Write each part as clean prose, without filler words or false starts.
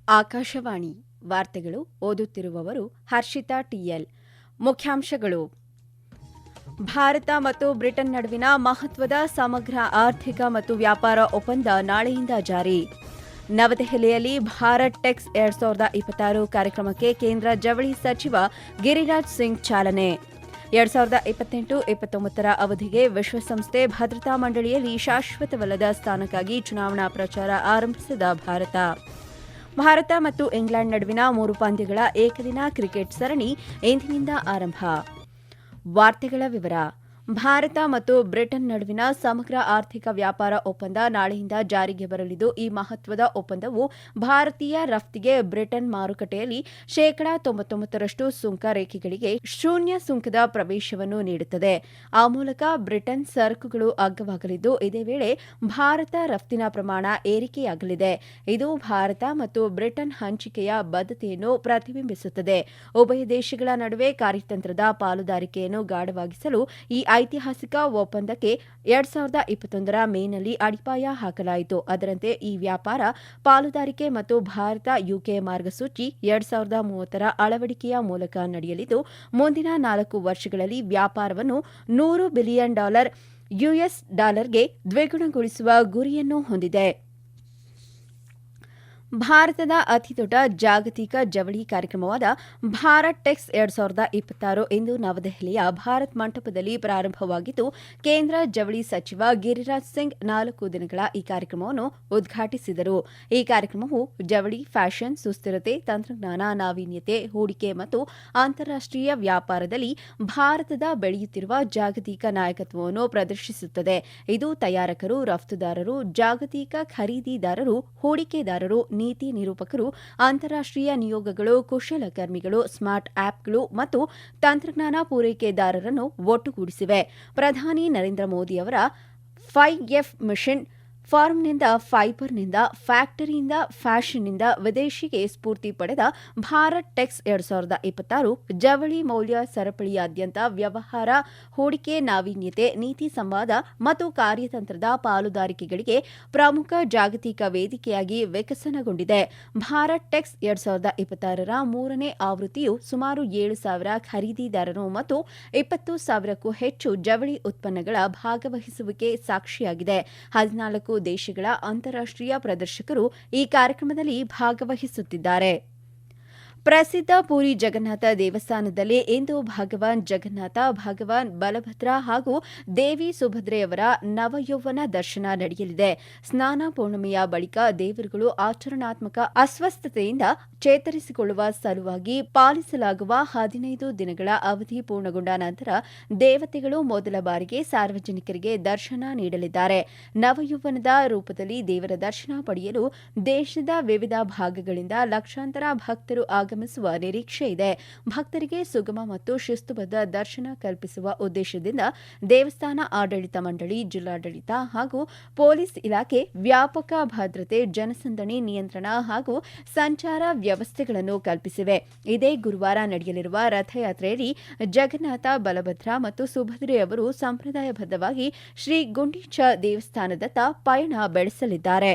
ಆಕಾಶವಾಣಿ ವಾರ್ತೆಗಳು ಓದುತ್ತಿರುವವರು ಹರ್ಷಿತಾ ಟಿಎಲ್. ಮುಖ್ಯಾಂಶಗಳು: ಭಾರತ ಮತ್ತು ಬ್ರಿಟನ್ ನಡುವಿನ ಮಹತ್ವದ ಸಮಗ್ರ ಆರ್ಥಿಕ ಮತ್ತು ವ್ಯಾಪಾರ ಒಪ್ಪಂದ ನಾಳೆಯಿಂದ ಜಾರಿ. ನವದೆಹಲಿಯಲ್ಲಿ ಭಾರತ್ ಟೆಕ್ಸ್ 2026 ಕಾರ್ಯಕ್ರಮಕ್ಕೆ ಕೇಂದ್ರ ಜವಳಿ ಸಚಿವ ಗಿರಿರಾಜ್ ಸಿಂಗ್ ಚಾಲನೆ. 2028-29 ಅವಧಿಗೆ ವಿಶ್ವಸಂಸ್ಥೆ ಭದ್ರತಾ ಮಂಡಳಿಯಲ್ಲಿ ಶಾಶ್ವತವಲ್ಲದ ಸ್ಥಾನಕ್ಕಾಗಿ ಚುನಾವಣಾ ಪ್ರಚಾರ ಆರಂಭಿಸಿದ ಭಾರತ ಮತ್ತು ಇಂಗ್ಲೆಂಡ್ ನಡುವಿನ 3 ಪಂದ್ಯಗಳ ಏಕದಿನ ಕ್ರಿಕೆಟ್ ಸರಣಿ ಇಂದಿನಿಂದ ಆರಂಭ. ವಾರ್ತೆಗಳ ವಿವರ. ಭಾರತ ಮತ್ತು ಬ್ರಿಟನ್ ನಡುವಿನ ಸಮಗ್ರ ಆರ್ಥಿಕ ವ್ಯಾಪಾರ ಒಪ್ಪಂದ ನಾಳೆಯಿಂದ ಜಾರಿಗೆ ಬರಲಿದ್ದು, ಈ ಮಹತ್ವದ ಒಪ್ಪಂದವು ಭಾರತೀಯ ರಫ್ತಿಗೆ ಬ್ರಿಟನ್ ಮಾರುಕಟ್ಟೆಯಲ್ಲಿ ಶೇಕಡಾ 99% ಸುಂಕ ರೇಖೆಗಳಿಗೆ ಶೂನ್ಯ ಸುಂಕದ ಪ್ರವೇಶವನ್ನು ನೀಡುತ್ತದೆ. ಆ ಮೂಲಕ ಬ್ರಿಟನ್ ಸರಕುಗಳು ಅಗ್ಗವಾಗಲಿದ್ದು, ಇದೇ ವೇಳೆ ಭಾರತ ರಫ್ತಿನ ಪ್ರಮಾಣ ಏರಿಕೆಯಾಗಲಿದೆ. ಇದು ಭಾರತ ಮತ್ತು ಬ್ರಿಟನ್ ಹಂಚಿಕೆಯ ಬದ್ಧತೆಯನ್ನು ಪ್ರತಿಬಿಂಬಿಸುತ್ತದೆ. ಉಭಯ ದೇಶಗಳ ನಡುವೆ ಕಾರ್ಯತಂತ್ರದ ಪಾಲುದಾರಿಕೆಯನ್ನು ಗಾಢವಾಗಿಸಲು ಈ ಐತಿಹಾಸಿಕ ಒಪ್ಪಂದಕ್ಕೆ 2021 ಮೇನಲ್ಲಿ ಅಡಿಪಾಯ ಹಾಕಲಾಯಿತು. ಅದರಂತೆ ಈ ವ್ಯಾಪಾರ ಪಾಲುದಾರಿಕೆ ಮತ್ತು ಭಾರತ-ಯುಕೆ ಮಾರ್ಗಸೂಚಿ 2030 ಅಳವಡಿಕೆಯ ಮೂಲಕ ನಡೆಯಲಿದ್ದು, ಮುಂದಿನ 4 ವರ್ಷಗಳಲ್ಲಿ ವ್ಯಾಪಾರವನ್ನು $100 ಬಿಲಿಯನ್ ಯುಎಸ್ ಡಾಲರ್ಗೆ ದ್ವಿಗುಣಗೊಳಿಸುವ ಗುರಿಯನ್ನು ಹೊಂದಿದೆ. ಭಾರತದ ಅತಿದೊಡ್ಡ ಜಾಗತಿಕ ಜವಳಿ ಕಾರ್ಯಕ್ರಮವಾದ ಭಾರತ್ ಟೆಕ್ಸ್ 2026 ಇಂದು ನವದೆಹಲಿಯ ಭಾರತ್ ಮಂಟಪದಲ್ಲಿ ಪ್ರಾರಂಭವಾಗಿದ್ದು, ಕೇಂದ್ರ ಜವಳಿ ಸಚಿವ ಗಿರಿರಾಜ್ ಸಿಂಗ್ 4 ದಿನಗಳ ಈ ಕಾರ್ಯಕ್ರಮವನ್ನು ಉದ್ಘಾಟಿಸಿದರು. ಈ ಕಾರ್ಯಕ್ರಮವು ಜವಳಿ, ಫ್ಯಾಷನ್, ಸುಸ್ಥಿರತೆ, ತಂತ್ರಜ್ಞಾನ, ನಾವೀನ್ಯತೆ, ಹೂಡಿಕೆ ಮತ್ತು ಅಂತಾರಾಷ್ಟೀಯ ವ್ಯಾಪಾರದಲ್ಲಿ ಭಾರತದ ಬೆಳೆಯುತ್ತಿರುವ ಜಾಗತಿಕ ನಾಯಕತ್ವವನ್ನು ಪ್ರದರ್ಶಿಸುತ್ತದೆ. ಇದು ತಯಾರಕರು, ರಫ್ತುದಾರರು, ಜಾಗತಿಕ ಖರೀದಿದಾರರು, ಹೂಡಿಕೆದಾರರು, ನೀತಿ ನಿರೂಪಕರು, ಅಂತಾರಾಷ್ಟೀಯ ನಿಯೋಗಗಳು, ಕುಶಲಕರ್ಮಿಗಳು, ಸ್ಮಾರ್ಟ್ ಆಪ್ಗಳು ಮತ್ತು ತಂತ್ರಜ್ಞಾನ ಪೂರೈಕೆದಾರರನ್ನು ಒಟ್ಟುಗೂಡಿಸಿವೆ. ಪ್ರಧಾನಿ ನರೇಂದ್ರ ಮೋದಿ ಅವರ 5F ಮಿಷನ್ ಫಾರ್ಮ್ನಿಂದ ಫೈಬರ್ನಿಂದ ಫ್ಯಾಕ್ಟರಿಯಿಂದ ಫ್ಯಾಷನ್ನಿಂದ ವಿದೇಶಿಗೆ ಸ್ಫೂರ್ತಿ ಪಡೆದ ಭಾರತ್ ಟೆಕ್ಸ್ 2026 ಜವಳಿ ಮೌಲ್ಯ ಸರಪಳಿಯಾದ್ಯಂತ ವ್ಯವಹಾರ, ಹೂಡಿಕೆ, ನಾವೀನ್ಯತೆ, ನೀತಿ ಸಂವಾದ ಮತ್ತು ಕಾರ್ಯತಂತ್ರದ ಪಾಲುದಾರಿಕೆಗಳಿಗೆ ಪ್ರಮುಖ ಜಾಗತಿಕ ವೇದಿಕೆಯಾಗಿ ವಿಕಸನಗೊಂಡಿದೆ. ಭಾರತ್ ಟೆಕ್ಸ್ 2026 ರ 3ನೇ ಆವೃತ್ತಿಯು ಸುಮಾರು 7,000 ಖರೀದಿದಾರರು ಮತ್ತು 20,000ಕ್ಕೂ ಹೆಚ್ಚು ಜವಳಿ ಉತ್ಪನ್ನಗಳ ಭಾಗವಹಿಸುವಿಕೆ ಸಾಕ್ಷಿಯಾಗಿದೆ. 14 ದೇಶಗಳ ಅಂತಾರಾಷ್ಟೀಯ ಪ್ರದರ್ಶಕರು ಈ ಕಾರ್ಯಕ್ರಮದಲ್ಲಿ ಭಾಗವಹಿಸುತ್ತಿದ್ದಾರೆ. ಪ್ರಸಿದ್ಧ ಪುರಿ ಜಗನ್ನಾಥ ದೇವಸ್ಥಾನದಲ್ಲಿ ಇಂದು ಭಗವಾನ್ ಜಗನ್ನಾಥ, ಭಗವಾನ್ ಬಲಭದ್ರ ಹಾಗೂ ದೇವಿ ಸುಭದ್ರೆಯವರ ನವಯೌವನ ದರ್ಶನ ನಡೆಯಲಿದೆ. ಸ್ನಾನ ಪೂರ್ಣಿಮೆಯ ಬಳಿಕ ದೇವರುಗಳು ಆಚರಣಾತ್ಮಕ ಅಸ್ವಸ್ಥತೆಯಿಂದ ಚೇತರಿಸಿಕೊಳ್ಳುವ ಸಲುವಾಗಿ ಪಾಲಿಸಲಾಗುವ 15 ದಿನಗಳ ಅವಧಿ ಪೂರ್ಣಗೊಂಡ ನಂತರ ದೇವತೆಗಳು ಮೊದಲ ಬಾರಿಗೆ ಸಾರ್ವಜನಿಕರಿಗೆ ದರ್ಶನ ನೀಡಲಿದ್ದಾರೆ. ನವಯೌವನದ ರೂಪದಲ್ಲಿ ದೇವರ ದರ್ಶನ ಪಡೆಯಲು ದೇಶದ ವಿವಿಧ ಭಾಗಗಳಿಂದ ಲಕ್ಷಾಂತರ ಭಕ್ತರು ಆಗಮಿಸುವ ನಿರೀಕ್ಷೆ ಇದೆ. ಭಕ್ತರಿಗೆ ಸುಗಮ ಮತ್ತು ಶಿಸ್ತುಬದ್ಧ ದರ್ಶನ ಕಲ್ಪಿಸುವ ಉದ್ದೇಶದಿಂದ ದೇವಸ್ಥಾನ ಆಡಳಿತ ಮಂಡಳಿ, ಜಿಲ್ಲಾಡಳಿತ ಹಾಗೂ ಪೊಲೀಸ್ ಇಲಾಖೆ ವ್ಯಾಪಕ ಭದ್ರತೆ, ಜನಸಂದಣಿ ನಿಯಂತ್ರಣ ಹಾಗೂ ಸಂಚಾರ ವ್ಯವಸ್ಥೆಗಳನ್ನು ಕಲ್ಪಿಸಿವೆ. ಇದೇ ಗುರುವಾರ ನಡೆಯಲಿರುವ ರಥಯಾತ್ರೆಯಲ್ಲಿ ಜಗನ್ನಾಥ, ಬಲಭದ್ರ ಮತ್ತು ಸುಭದ್ರೆಯವರು ಸಂಪ್ರದಾಯಬದ್ಧವಾಗಿ ಶ್ರೀ ಗುಂಡೀಚ ದೇವಸ್ಥಾನದತ್ತ ಪಯಣ ಬೆಳೆಸಲಿದ್ದಾರೆ.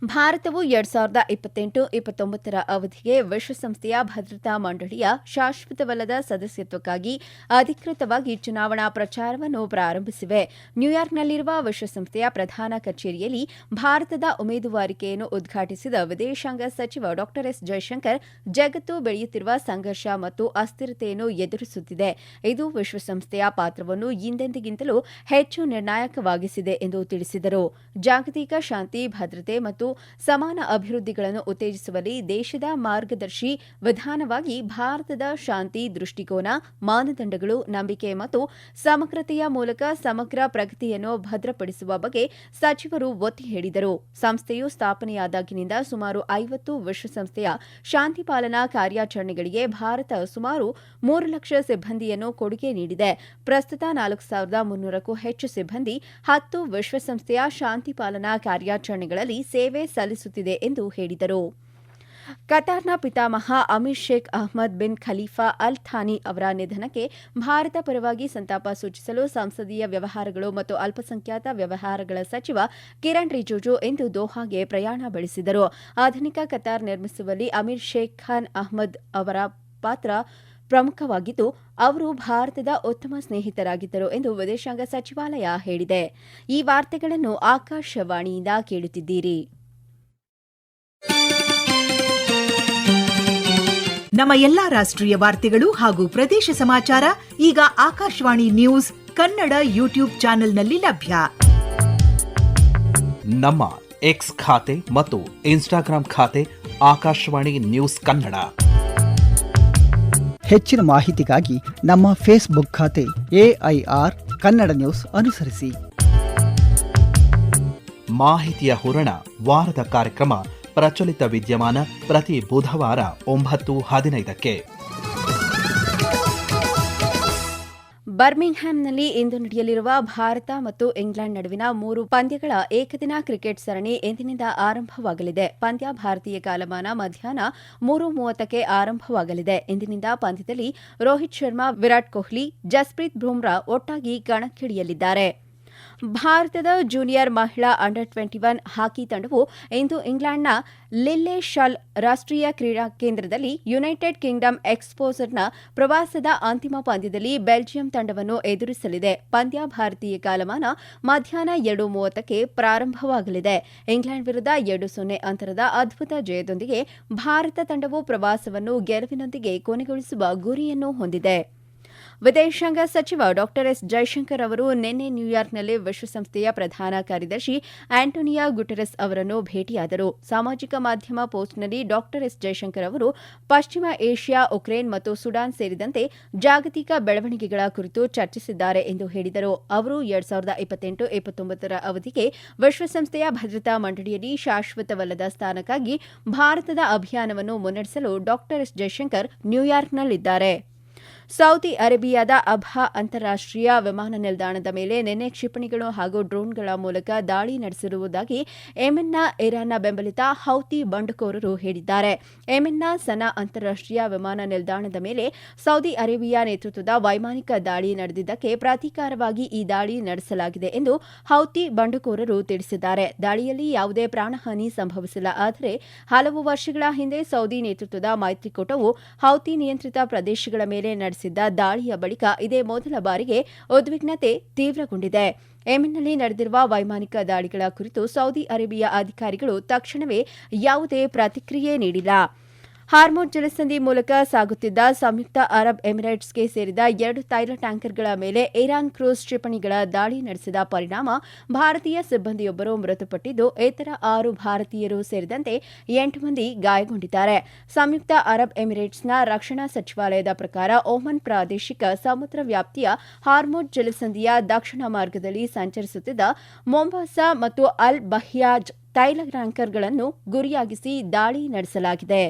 ಭಾರತವು 2028-29 ಅವಧಿಗೆ ವಿಶ್ವಸಂಸ್ಥೆಯ ಭದ್ರತಾ ಮಂಡಳಿಯ ಶಾಶ್ವತವಲ್ಲದ ಸದಸ್ಯತ್ವಕ್ಕಾಗಿ ಅಧಿಕೃತವಾಗಿ ಚುನಾವಣಾ ಪ್ರಚಾರವನ್ನು ಪ್ರಾರಂಭಿಸಿವೆ. ನ್ಯೂಯಾರ್ಕ್ನಲ್ಲಿರುವ ವಿಶ್ವಸಂಸ್ಥೆಯ ಪ್ರಧಾನ ಕಚೇರಿಯಲ್ಲಿ ಭಾರತದ ಉಮೇದುವಾರಿಕೆಯನ್ನು ಉದ್ಘಾಟಿಸಿದ ವಿದೇಶಾಂಗ ಸಚಿವ ಡಾ ಎಸ್ ಜೈಶಂಕರ್, ಜಗತ್ತು ಬೆಳೆಯುತ್ತಿರುವ ಸಂಘರ್ಷ ಮತ್ತು ಅಸ್ಥಿರತೆಯನ್ನು ಎದುರಿಸುತ್ತಿದೆ. ಇದು ವಿಶ್ವಸಂಸ್ಥೆಯ ಪಾತ್ರವನ್ನು ಹಿಂದೆಂದಿಗಿಂತಲೂ ಹೆಚ್ಚು ನಿರ್ಣಾಯಕವಾಗಿಸಿದೆ ಎಂದು ತಿಳಿಸಿದರು. ಜಾಗತಿಕ ಶಾಂತಿ, ಭದ್ರತೆ ಮತ್ತು ಸಮಾನ ಅಭಿವೃದ್ಧಿಗಳನ್ನು ಉತ್ತೇಜಿಸುವಲ್ಲಿ ದೇಶದ ಮಾರ್ಗದರ್ಶಿ ವಿಧಾನವಾಗಿ ಭಾರತದ ಶಾಂತಿ ದೃಷ್ಟಿಕೋನ, ಮಾನದಂಡಗಳು, ನಂಬಿಕೆ ಮತ್ತು ಸಮಗ್ರತೆಯ ಮೂಲಕ ಸಮಗ್ರ ಪ್ರಗತಿಯನ್ನು ಭದ್ರಪಡಿಸುವ ಬಗ್ಗೆ ಸಚಿವರು ಒತ್ತಿ ಹೇಳಿದರು. ಸಂಸ್ಥೆಯು ಸ್ಥಾಪನೆಯಾದಾಗಿನಿಂದ ಸುಮಾರು 50 ವಿಶ್ವಸಂಸ್ಥೆಯ ಶಾಂತಿ ಪಾಲನಾ ಕಾರ್ಯಾಚರಣೆಗಳಿಗೆ ಭಾರತ ಸುಮಾರು 3 ಲಕ್ಷ ಸಿಬ್ಬಂದಿಯನ್ನು ಕೊಡುಗೆ ನೀಡಿದೆ. ಪ್ರಸ್ತುತ 4,300ಕ್ಕೂ ಹೆಚ್ಚು ಸಿಬ್ಬಂದಿ 10 ವಿಶ್ವಸಂಸ್ಥೆಯ ಶಾಂತಿ ಪಾಲನಾ ಕಾರ್ಯಾಚರಣೆಗಳಲ್ಲಿ ಸೇವೆ ಸಲ್ಲಿಸುತ್ತಿದೆ ಎಂದು ಹೇಳಿದರು. ಕತಾರ್ನ ಪಿತಾಮಹ Amir Sheikh Ahmed bin Khalifa Al Thani ಅವರ ನಿಧನಕ್ಕೆ ಭಾರತ ಪರವಾಗಿ ಸಂತಾಪ ಸೂಚಿಸಲು ಸಂಸದೀಯ ವ್ಯವಹಾರಗಳು ಮತ್ತು ಅಲ್ಪಸಂಖ್ಯಾತ ವ್ಯವಹಾರಗಳ ಸಚಿವ ಕಿರಣ್ ರಿಜಿಜು ಇಂದು ದೋಹಾಗೆ ಪ್ರಯಾಣ ಬೆಳೆಸಿದರು. ಆಧುನಿಕ ಕತಾರ್ ನಿರ್ಮಿಸುವಲ್ಲಿ ಅಮೀರ್ ಶೇಖ್ ಖಾನ್ ಅಹ್ಮದ್ ಅವರ ಪಾತ್ರ ಪ್ರಮುಖವಾಗಿದ್ದು, ಅವರು ಭಾರತದ ಉತ್ತಮ ಸ್ನೇಹಿತರಾಗಿದ್ದರು ಎಂದು ವಿದೇಶಾಂಗ ಸಚಿವಾಲಯ ಹೇಳಿದೆ. ಈ ವಾರ್ತೆಗಳನ್ನು ಆಕಾಶವಾಣಿಯಿಂದ ಕೇಳುತ್ತಿದ್ದೀರಿ. ನಮ್ಮ ಎಲ್ಲಾ ರಾಷ್ಟ್ರೀಯ ವಾರ್ತೆಗಳು ಹಾಗೂ ಪ್ರದೇಶ ಸಮಾಚಾರ ಈಗ ಆಕಾಶವಾಣಿ ನ್ಯೂಸ್ ಕನ್ನಡ ಯೂಟ್ಯೂಬ್ ಚಾನೆಲ್ನಲ್ಲಿ ಲಭ್ಯ. ನಮ್ಮ ಎಕ್ಸ್ ಖಾತೆ ಮತ್ತು ಇನ್ಸ್ಟಾಗ್ರಾಂ ಖಾತೆ ಆಕಾಶವಾಣಿ ನ್ಯೂಸ್ ಕನ್ನಡ. ಹೆಚ್ಚಿನ ಮಾಹಿತಿಗಾಗಿ ನಮ್ಮ ಫೇಸ್ಬುಕ್ ಖಾತೆ AIR ಕನ್ನಡ ನ್ಯೂಸ್ ಅನುಸರಿಸಿ. ಮಾಹಿತಿಯ ಹೂರಣ ವಾರದ ಕಾರ್ಯಕ್ರಮ ಪ್ರಚಲಿತ ವಿದ್ಯಮಾನ ಪ್ರತಿ ಬುಧವಾರ 9:15ಕ್ಕೆ. ಬರ್ಮಿಂಗ್ಹ್ಯಾಮ್ನಲ್ಲಿ ಇಂದು ನಡೆಯಲಿರುವ ಭಾರತ ಮತ್ತು ಇಂಗ್ಲೆಂಡ್ ನಡುವಿನ 3 ಪಂದ್ಯಗಳ ಏಕದಿನ ಕ್ರಿಕೆಟ್ ಸರಣಿ ಇಂದಿನಿಂದ ಆರಂಭವಾಗಲಿದೆ. ಪಂದ್ಯ ಭಾರತೀಯ ಕಾಲಮಾನ ಮಧ್ಯಾಹ್ನ 3:30ಕ್ಕೆ ಆರಂಭವಾಗಲಿದೆ. ಇಂದಿನಿಂದ ಪಂದ್ಯದಲ್ಲಿ ರೋಹಿತ್ ಶರ್ಮಾ, ವಿರಾಟ್ ಕೊಹ್ಲಿ, ಜಸ್ಪ್ರೀತ್ ಬುಮ್ರಾ ಒಟ್ಟಾಗಿ ಕಣಕ್ಕಿಳಿಯಲಿದ್ದಾರೆ. ಭಾರತದ ಜೂನಿಯರ್ ಮಹಿಳಾ ಅಂಡರ್ 21 ಹಾಕಿ ತಂಡವು ಇಂದು ಇಂಗ್ಲೆಂಡ್ನ ಲಿಲ್ಲೆಶಾಲ್ ರಾಷ್ಟ್ರೀಯ ಕ್ರೀಡಾ ಕೇಂದ್ರದಲ್ಲಿ ಯುನೈಟೆಡ್ ಕಿಂಗ್ಡಮ್ ಎಕ್ಸ್ಪೋಜರ್ನ ಪ್ರವಾಸದ ಅಂತಿಮ ಪಂದ್ಯದಲ್ಲಿ ಬೆಲ್ಜಿಯಂ ತಂಡವನ್ನು ಎದುರಿಸಲಿದೆ. ಪಂದ್ಯ ಭಾರತೀಯ ಕಾಲಮಾನ ಮಧ್ಯಾಹ್ನ 2:30ಕ್ಕೆ ಪ್ರಾರಂಭವಾಗಲಿದೆ. ಇಂಗ್ಲೆಂಡ್ ವಿರುದ್ಧ 2-0 ಅಂತರದ ಅದ್ಭುತ ಜಯದೊಂದಿಗೆ ಭಾರತ ತಂಡವು ಪ್ರವಾಸವನ್ನು ಗೆಲುವಿನೊಂದಿಗೆ ಕೊನೆಗೊಳಿಸುವ ಗುರಿಯನ್ನು ಹೊಂದಿದೆ. ವಿದೇಶಾಂಗ ಸಚಿವ ಡಾ ಎಸ್ ಜೈಶಂಕರ್ ಅವರು ನಿನ್ನೆ ನ್ಯೂಯಾರ್ಕ್ನಲ್ಲಿ ವಿಶ್ವಸಂಸ್ಥೆಯ ಪ್ರಧಾನ ಕಾರ್ಯದರ್ಶಿ ಆಂಟೋನಿಯೋ ಗುಟೆರಸ್ ಅವರನ್ನು ಭೇಟಿಯಾದರು. ಸಾಮಾಜಿಕ ಮಾಧ್ಯಮ ಪೋಸ್ಟ್ನಲ್ಲಿ ಡಾ ಎಸ್ ಜೈಶಂಕರ್ ಅವರು ಪಶ್ಚಿಮ ಏಷ್ಯಾ, ಉಕ್ರೇನ್ ಮತ್ತು ಸುಡಾನ್ ಸೇರಿದಂತೆ ಜಾಗತಿಕ ಬೆಳವಣಿಗೆಗಳ ಕುರಿತು ಚರ್ಚಿಸಿದ್ದಾರೆ ಎಂದು ಹೇಳಿದರು. ಅವರು 2028-29 ಅವಧಿಗೆ ವಿಶ್ವಸಂಸ್ಥೆಯ ಭದ್ರತಾ ಮಂಡಳಿಯಲ್ಲಿ ಶಾಶ್ವತವಲ್ಲದ ಸ್ಥಾನಕ್ಕಾಗಿ ಭಾರತದ ಅಭಿಯಾನವನ್ನು ಮುನ್ನಡೆಸಲು ಡಾ ಎಸ್ ಜೈಶಂಕರ್ ನ್ಯೂಯಾರ್ಕ್ನಲ್ಲಿದ್ದಾರೆ. ಸೌದಿ ಅರೇಬಿಯಾದ ಅಬ್ಹಾ ಅಂತಾರಾಷ್ಟೀಯ ವಿಮಾನ ನಿಲ್ದಾಣದ ಮೇಲೆ ನಿನ್ನೆ ಕ್ಷಿಪಣಿಗಳು ಹಾಗೂ ಡ್ರೋನ್ಗಳ ಮೂಲಕ ದಾಳಿ ನಡೆಸಿರುವುದಾಗಿ ಯೆಮೆನ್ನ ಇರಾನ್ನ ಬೆಂಬಲಿತ ಹೌತಿ ಬಂಡುಕೋರರು ಹೇಳಿದ್ದಾರೆ. ಯೆಮೆನ್ನ ಸನಾ ಅಂತಾರಾಷ್ಟೀಯ ವಿಮಾನ ನಿಲ್ದಾಣದ ಮೇಲೆ ಸೌದಿ ಅರೇಬಿಯಾ ನೇತೃತ್ವದ ವೈಮಾನಿಕ ದಾಳಿ ನಡೆದಿದ್ದಕ್ಕೆ ಪ್ರತೀಕಾರವಾಗಿ ಈ ದಾಳಿ ನಡೆಸಲಾಗಿದೆ ಎಂದು ಹೌತಿ ಬಂಡುಕೋರರು ತಿಳಿಸಿದ್ದಾರೆ. ದಾಳಿಯಲ್ಲಿ ಯಾವುದೇ ಪ್ರಾಣಹಾನಿ ಸಂಭವಿಸಿಲ್ಲ. ಆದರೆ ಹಲವು ವರ್ಷಗಳ ಹಿಂದೆ ಸೌದಿ ನೇತೃತ್ವದ ಮೈತ್ರಿಕೂಟವು ಹೌತಿ ನಿಯಂತ್ರಿತ ಪ್ರದೇಶಗಳ ಮೇಲೆ ನಡೆಸಿದ್ದ ದಾಳಿಯ ಬಳಿಕ ಇದೇ ಮೊದಲ ಬಾರಿಗೆ ಉದ್ವಿಗ್ನತೆ ತೀವ್ರಗೊಂಡಿದೆ. ಯೆಮೆನ್ನಲ್ಲಿ ನಡೆದಿರುವ ವೈಮಾನಿಕ ದಾಳಿಗಳ ಕುರಿತು ಸೌದಿ ಅರೇಬಿಯಾ ಅಧಿಕಾರಿಗಳು ತಕ್ಷಣವೇ ಯಾವುದೇ ಪ್ರತಿಕ್ರಿಯೆ ನೀಡಿಲ್ಲ. ಹಾರ್ಮುಜ್ ಜಲಸಂಧಿ ಮೂಲಕ ಸಾಗುತ್ತಿದ್ದ ಸಂಯುಕ್ತ ಅರಬ್ ಎಮಿರೇಟ್ಸ್ಗೆ ಸೇರಿದ 2 ತೈಲ ಟ್ಯಾಂಕರ್ಗಳ ಮೇಲೆ ಇರಾನ್ ಕ್ರೂಸ್ ಕ್ಷಿಪಣಿಗಳ ದಾಳಿ ನಡೆಸಿದ ಪರಿಣಾಮ ಭಾರತೀಯ ಸಿಬ್ಬಂದಿಯೊಬ್ಬರು ಮೃತಪಟ್ಟಿದ್ದು, ಇತರ 6 ಭಾರತೀಯರು ಸೇರಿದಂತೆ 8 ಮಂದಿ ಗಾಯಗೊಂಡಿದ್ದಾರೆ. ಸಂಯುಕ್ತ ಅರಬ್ ಎಮಿರೇಟ್ಸ್ನ ರಕ್ಷಣಾ ಸಚಿವಾಲಯದ ಪ್ರಕಾರ ಓಮನ್ ಪ್ರಾದೇಶಿಕ ಸಮುದ್ರ ವ್ಯಾಪ್ತಿಯ ಹಾರ್ಮುಜ್ ಜಲಸಂಧಿಯ ದಕ್ಷಿಣ ಮಾರ್ಗದಲ್ಲಿ ಸಂಚರಿಸುತ್ತಿದ್ದ ಮೊಂಬಾಸಾ ಮತ್ತು ಅಲ್ ಬಹಿಯಾಜ್ ತೈಲ ಟ್ಯಾಂಕರ್ಗಳನ್ನು ಗುರಿಯಾಗಿಸಿ ದಾಳಿ ನಡೆಸಲಾಗಿದೆ.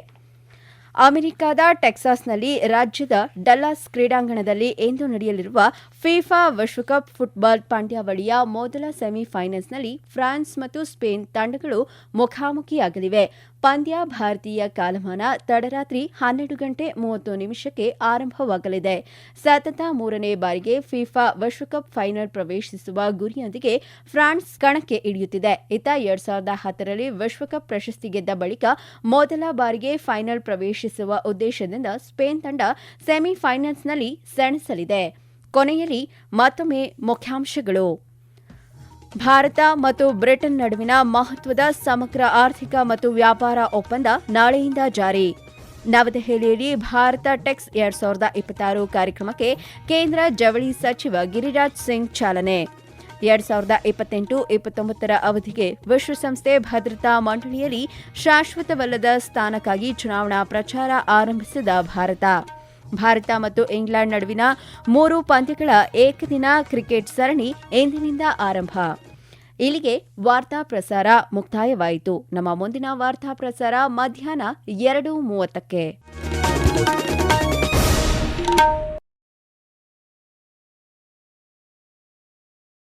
ಅಮೆರಿಕದ ಟೆಕ್ಸಾಸ್ನಲ್ಲಿ ರಾಜ್ಯದ ಡಲ್ಲಾಸ್ ಕ್ರೀಡಾಂಗಣದಲ್ಲಿ ಇಂದು ನಡೆಯಲಿರುವ ಫಿಫಾ ವಿಶ್ವಕಪ್ ಫುಟ್ಬಾಲ್ ಪಂದ್ಯಾವಳಿಯ ಮೊದಲ ಸೆಮಿಫೈನಲ್ಸ್ನಲ್ಲಿ ಫ್ರಾನ್ಸ್ ಮತ್ತು ಸ್ಪೇನ್ ತಂಡಗಳು ಮುಖಾಮುಖಿಯಾಗಲಿವೆ. ಪಂದ್ಯ ಭಾರತೀಯ ಕಾಲಮಾನ ತಡರಾತ್ರಿ 12:30ಕ್ಕೆ ಆರಂಭವಾಗಲಿದೆ. ಸತತ 3ನೇ ಬಾರಿಗೆ ಫಿಫಾ ವಿಶ್ವಕಪ್ ಫೈನಲ್ ಪ್ರವೇಶಿಸುವ ಗುರಿಯೊಂದಿಗೆ ಫ್ರಾನ್ಸ್ ಕಣಕ್ಕೆ ಇಳಿಯುತ್ತಿದೆ. ಇತ್ತ 2010ರಲ್ಲಿ ವಿಶ್ವಕಪ್ ಪ್ರಶಸ್ತಿ ಗೆದ್ದ ಬಳಿಕ ಮೊದಲ ಬಾರಿಗೆ ಫೈನಲ್ ಪ್ರವೇಶಿಸುವ ಉದ್ದೇಶದಿಂದ ಸ್ಪೇನ್ ತಂಡ ಸೆಮಿಫೈನಲ್ಸ್ನಲ್ಲಿ ಸೆಣಸಲಿದೆ. ಕೊನೆಯಲ್ಲಿ ಮತ್ತೊಮ್ಮೆ ಮುಖ್ಯಾಂಶಗಳು. ಭಾರತ ಮತ್ತು ಬ್ರಿಟನ್ ನಡುವಿನ ಮಹತ್ವದ ಸಮಗ್ರ ಆರ್ಥಿಕ ಮತ್ತು ವ್ಯಾಪಾರ ಒಪ್ಪಂದ ನಾಳೆಯಿಂದ ಜಾರಿ. ನವದೆಹಲಿಯಲ್ಲಿ ಭಾರತ ಟೆಕ್ಸ್ 2026 ಕಾರ್ಯಕ್ರಮಕ್ಕೆ ಕೇಂದ್ರ ಜವಳಿ ಸಚಿವ ಗಿರಿರಾಜ್ ಸಿಂಗ್ ಚಾಲನೆ. 2028-29 ಅವಧಿಗೆ ವಿಶ್ವಸಂಸ್ಥೆ ಭದ್ರತಾ ಮಂಡಳಿಯಲ್ಲಿ ಶಾಶ್ವತವಲ್ಲದ ಸ್ಥಾನಕ್ಕಾಗಿ ಚುನಾವಣಾ ಪ್ರಚಾರ ಆರಂಭಿಸಿದ ಭಾರತ ಮತ್ತು ಇಂಗ್ಲೆಂಡ್ ನಡುವಿನ 3 ಪಂದ್ಯಗಳ ಏಕದಿನ ಕ್ರಿಕೆಟ್ ಸರಣಿ ಇಂದಿನಿಂದ ಆರಂಭ. ಇಲ್ಲಿಗೆ ವಾರ್ತಾ ಪ್ರಸಾರ ಮುಕ್ತಾಯವಾಯಿತು. ನಮ್ಮ ಮುಂದಿನ ವಾರ್ತಾ ಪ್ರಸಾರ ಮಧ್ಯಾಹ್ನ 2:30ಕ್ಕೆ.